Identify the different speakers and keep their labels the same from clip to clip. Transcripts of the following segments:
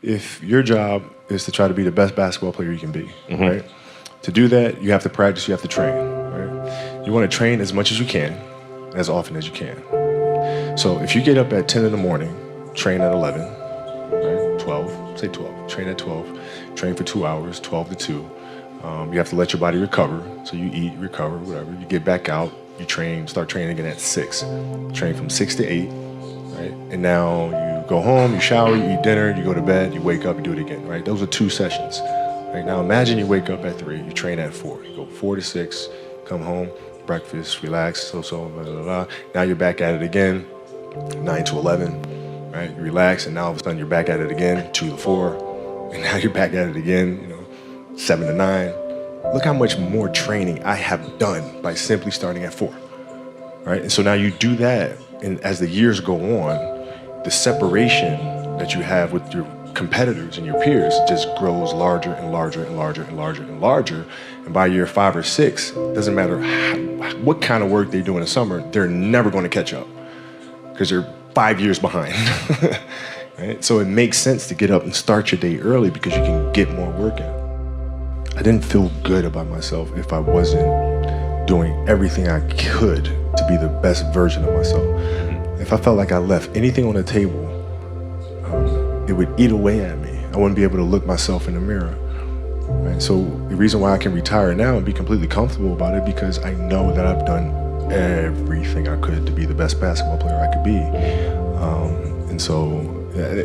Speaker 1: if your job is to try to be the best basketball player you can be, right? To do that, you have to practice, you have to train, right? You want to train as much as you can, as often as you can. So if you get up at 10 in the morning, train at 11, right? 12, say 12, train at 12, train for 2 hours, 12 to 2. You have to let your body recover. So you eat, recover, whatever. You get back out, you train, start training again at 6. Train from 6 to 8, right? And now you go home, you shower, you eat dinner, you go to bed, you wake up, you do it again, right? Those are 2 sessions. Right? Now imagine you wake up at 3, you train at 4. You go 4 to 6, come home, breakfast, relax, blah, blah, blah. Now you're back at it again, 9 to 11, right? You relax, and now all of a sudden you're back at it again, 2 to 4, and now you're back at it again, 7 to 9. Look how much more training I have done by simply starting at 4, right? And so now you do that, and as the years go on, the separation that you have with your competitors and your peers just grows larger and larger and larger and larger and larger. And by year 5 or 6, doesn't matter what kind of work they do in the summer, they're never going to catch up because they're 5 years behind. Right? So it makes sense to get up and start your day early because you can get more work in. I didn't feel good about myself if I wasn't doing everything I could to be the best version of myself. If I felt like I left anything on the table, it would eat away at me. I wouldn't be able to look myself in the mirror. Right? So the reason why I can retire now and be completely comfortable about it because I know that I've done everything I could to be the best basketball player I could be. And so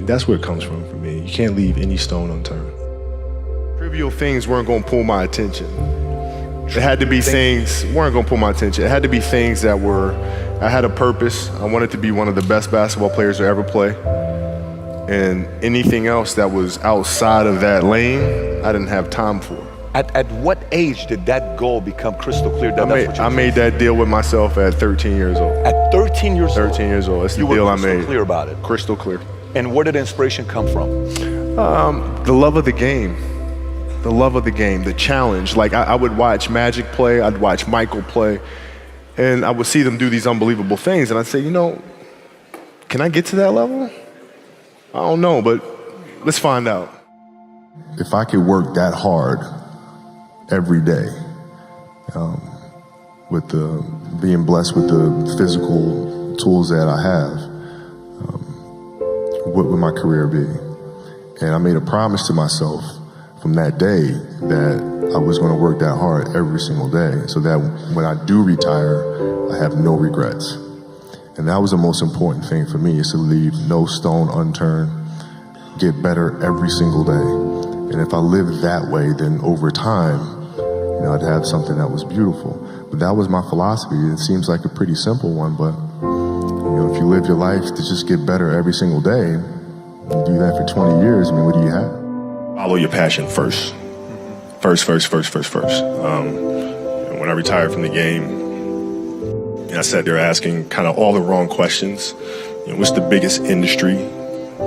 Speaker 1: that's where it comes from for me. You can't leave any stone unturned. Trivial things weren't going to pull my attention. It had to be things weren't going to pull my attention. It had to be things that I had a purpose. I wanted to be one of the best basketball players to ever play. And anything else that was outside of that lane, I didn't have time for.
Speaker 2: At what age did that goal become crystal clear?
Speaker 1: I made that deal with myself at 13 years old.
Speaker 2: At 13 years old?
Speaker 1: 13 years old. That's the deal I made.
Speaker 2: You were crystal clear about it?
Speaker 1: Crystal clear.
Speaker 2: And where did inspiration come from?
Speaker 1: The love of the game. The love of the game, the challenge. Like I would watch Magic play, I'd watch Michael play, and I would see them do these unbelievable things, and I'd say, can I get to that level? I don't know, but let's find out. If I could work that hard every day, with being blessed with the physical tools that I have, what would my career be? And I made a promise to myself from that day that I was going to work that hard every single day so that when I do retire, I have no regrets. And that was the most important thing for me, is to leave no stone unturned, get better every single day. And if I lived that way, then over time, I'd have something that was beautiful. But that was my philosophy. It seems like a pretty simple one, but if you live your life to just get better every single day, you do that for 20 years, what do you have? Follow your passion first. First. When I retired from the game, I sat there asking kind of all the wrong questions. What's the biggest industry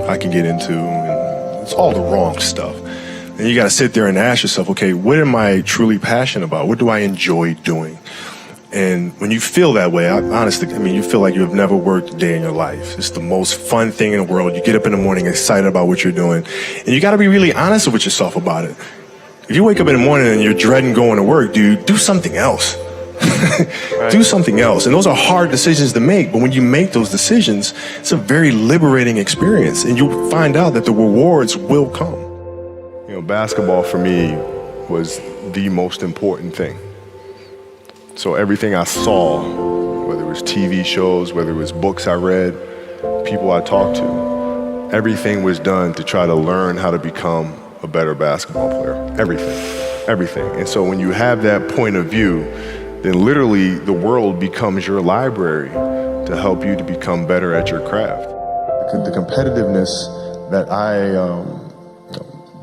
Speaker 1: I can get into? And it's all the wrong stuff. And you got to sit there and ask yourself, okay, what am I truly passionate about? What do I enjoy doing? And when you feel that way, honestly, you feel like you have never worked a day in your life. It's the most fun thing in the world. You get up in the morning excited about what you're doing. And you got to be really honest with yourself about it. If you wake up in the morning and you're dreading going to work, dude, do something else. Right. Do something else. And those are hard decisions to make. But when you make those decisions, it's a very liberating experience. And you'll find out that the rewards will come. Basketball for me was the most important thing. So everything I saw, whether it was TV shows, whether it was books I read, people I talked to, everything was done to try to learn how to become a better basketball player. Everything. And so when you have that point of view, then literally the world becomes your library to help you to become better at your craft. The competitiveness that I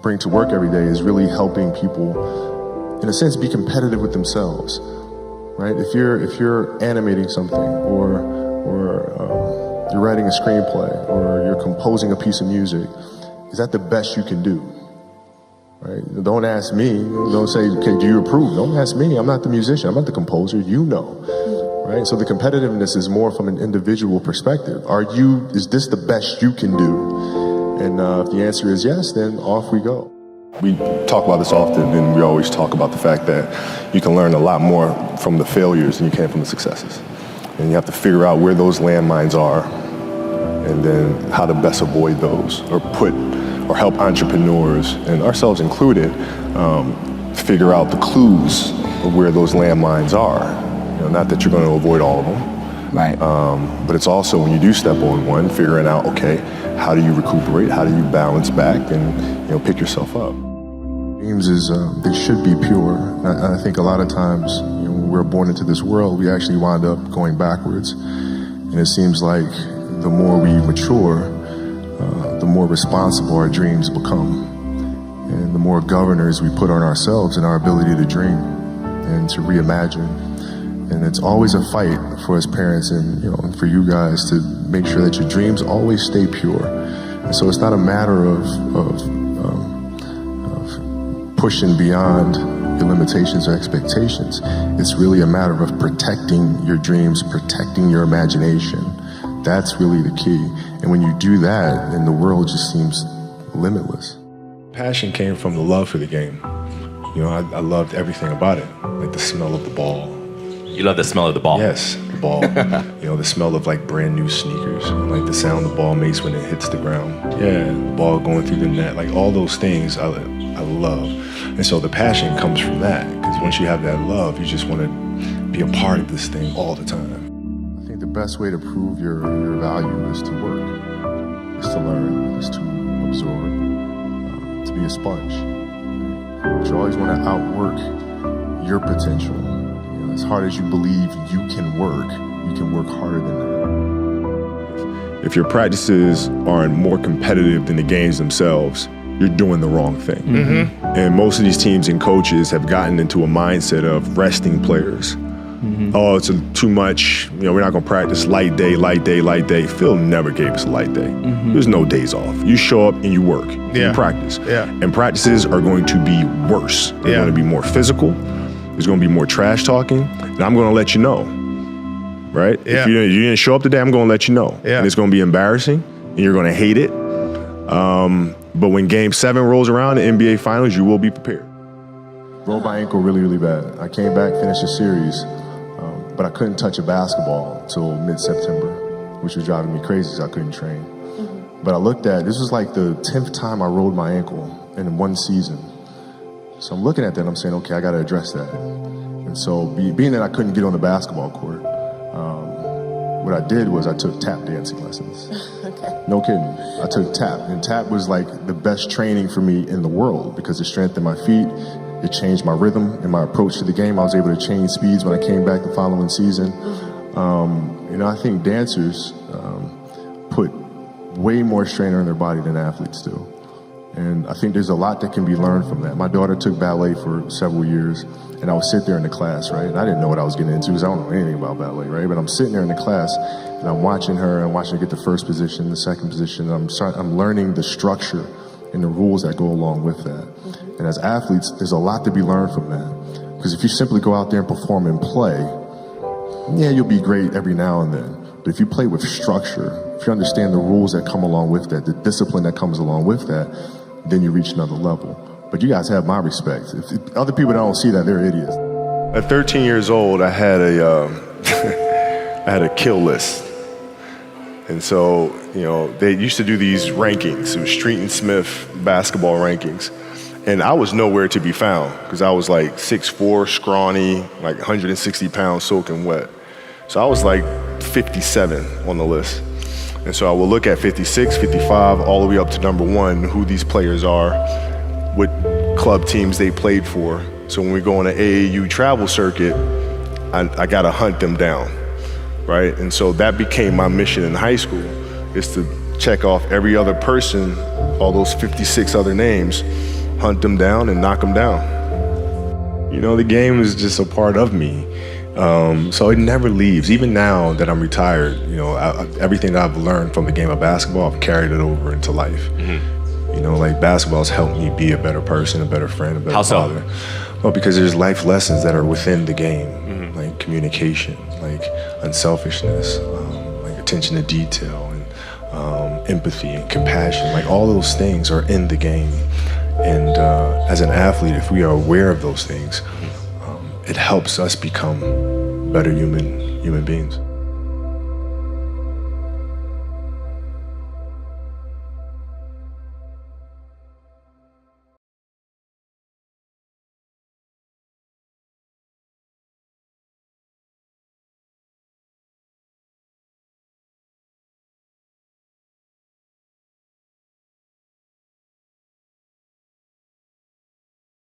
Speaker 1: bring to work every day is really helping people, in a sense, be competitive with themselves. Right? If you're animating something, or you're writing a screenplay, or you're composing a piece of music, is that the best you can do? Right? Don't ask me. Don't say, okay, do you approve? Don't ask me. I'm not the musician. I'm not the composer. Right? So the competitiveness is more from an individual perspective. Is this the best you can do? And if the answer is yes, then off we go. We talk about this often, and we always talk about the fact that you can learn a lot more from the failures than you can from the successes. And you have to figure out where those landmines are, and then how to best avoid those, or help entrepreneurs, and ourselves included, figure out the clues of where those landmines are. You know, not that you're going to avoid all of them,
Speaker 3: Right.
Speaker 1: but it's also when you do step on one, figuring out, okay, how do you recuperate? How do you balance back and pick yourself up? Dreams they should be pure. I think a lot of times when we're born into this world, we actually wind up going backwards. And it seems like the more we mature, the more responsible our dreams become. And the more governors we put on ourselves and our ability to dream and to reimagine. And it's always a fight for us parents and for you guys to make sure that your dreams always stay pure. And so it's not a matter of pushing beyond your limitations or expectations. It's really a matter of protecting your dreams, protecting your imagination. That's really the key. And when you do that, then the world just seems limitless. Passion came from the love for the game. I loved everything about it, like the smell of the ball.
Speaker 3: You love the smell of the ball?
Speaker 1: Yes, the ball. The smell of like brand new sneakers, like the sound the ball makes when it hits the ground. Yeah, the ball going through the net, like all those things I love. And so the passion comes from that, because once you have that love, you just want to be a part of this thing all the time. I think the best way to prove your value is to work, is to learn, is to absorb, to be a sponge. But you always want to outwork your potential. As hard as you believe you can work harder than that. If your practices aren't more competitive than the games themselves, you're doing the wrong thing. Mm-hmm. And most of these teams and coaches have gotten into a mindset of resting players. Mm-hmm. Oh, it's too much. We're not going to practice light day. Phil never gave us a light day. Mm-hmm. There's no days off. You show up and you work. You practice. Yeah. And practices are going to be worse. They're going to be more physical. There's going to be more trash talking, and I'm going to let you know, right? Yeah. If you didn't show up today, I'm going to let you know. Yeah. And it's going to be embarrassing, and you're going to hate it. But when Game 7 rolls around, the NBA Finals, you will be prepared. Rolled my ankle really, really bad. I came back, finished the series, but I couldn't touch a basketball until mid-September, which was driving me crazy because I couldn't train. Mm-hmm. But I looked at, this was like the 10th time I rolled my ankle in one season. So I'm looking at that and I'm saying, okay, I got to address that. And so being that I couldn't get on the basketball court, what I did was I took tap dancing lessons. Okay. No kidding. I took tap. And tap was like the best training for me in the world because it strengthened my feet. It changed my rhythm and my approach to the game. I was able to change speeds when I came back the following season. I think dancers put way more strain on their body than athletes do. And I think there's a lot that can be learned from that. My daughter took ballet for several years, and I would sit there in the class, right? And I didn't know what I was getting into because I don't know anything about ballet, right? But I'm sitting there in the class, and I'm watching her get the first position, the second position. I'm learning the structure and the rules that go along with that. Mm-hmm. And as athletes, there's a lot to be learned from that. Because if you simply go out there and perform and play, yeah, you'll be great every now and then. But if you play with structure, if you understand the rules that come along with that, the discipline that comes along with that, then you reach another level. But you guys have my respect. If other people that don't see that, they're idiots. At 13 years old, I had a kill list. And so, they used to do these rankings. It was Street and Smith basketball rankings. And I was nowhere to be found because I was like 6'4", scrawny, like 160 pounds soaking wet. So I was like 57 on the list. And so I will look at 56, 55, all the way up to number 1, who these players are, what club teams they played for. So when we go on an AAU travel circuit, I got to hunt them down, right? And so that became my mission in high school, is to check off every other person, all those 56 other names, hunt them down and knock them down. The game is just a part of me. So it never leaves. Even now that I'm retired, everything that I've learned from the game of basketball, I've carried it over into life. Mm-hmm. Like basketball's helped me be a better person, a better friend, a better father. Well, because there's life lessons that are within the game, like communication, like unselfishness, like attention to detail, and empathy and compassion. Like all those things are in the game. And as an athlete, if we are aware of those things, it helps us become better human beings.